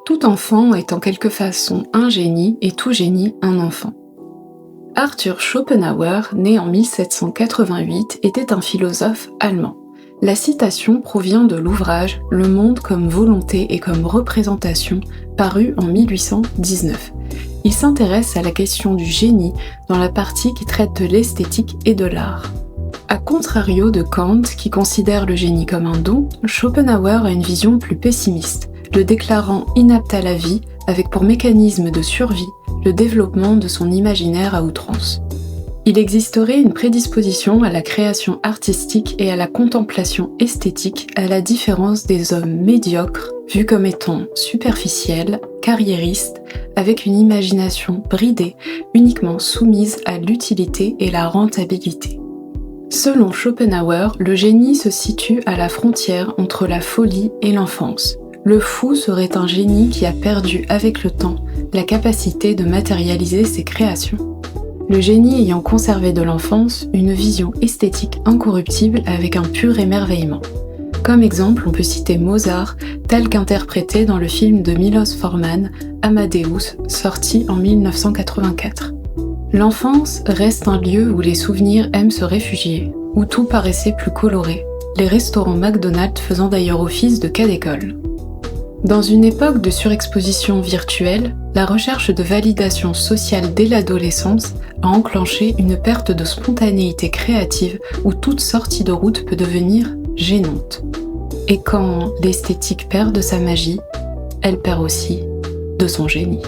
Tout enfant est en quelque façon un génie et tout génie un enfant. Arthur Schopenhauer, né en 1788, était un philosophe allemand. La citation provient de l'ouvrage Le monde comme volonté et comme représentation, paru en 1819. Il s'intéresse à la question du génie dans la partie qui traite de l'esthétique et de l'art. A contrario de Kant, qui considère le génie comme un don, Schopenhauer a une vision plus pessimiste, le déclarant inapte à la vie, avec pour mécanisme de survie le développement de son imaginaire à outrance. Il existerait une prédisposition à la création artistique et à la contemplation esthétique, à la différence des hommes médiocres, vus comme étant superficiels, carriéristes, avec une imagination bridée, uniquement soumise à l'utilité et la rentabilité. Selon Schopenhauer, le génie se situe à la frontière entre la folie et l'enfance. Le fou serait un génie qui a perdu avec le temps la capacité de matérialiser ses créations. Le génie ayant conservé de l'enfance une vision esthétique incorruptible avec un pur émerveillement. Comme exemple, on peut citer Mozart, tel qu'interprété dans le film de Milos Forman, Amadeus, sorti en 1984. L'enfance reste un lieu où les souvenirs aiment se réfugier, où tout paraissait plus coloré, les restaurants McDonald's faisant d'ailleurs office de cas d'école. Dans une époque de surexposition virtuelle, la recherche de validation sociale dès l'adolescence a enclenché une perte de spontanéité créative où toute sortie de route peut devenir gênante. Et quand l'esthétique perd de sa magie, elle perd aussi de son génie.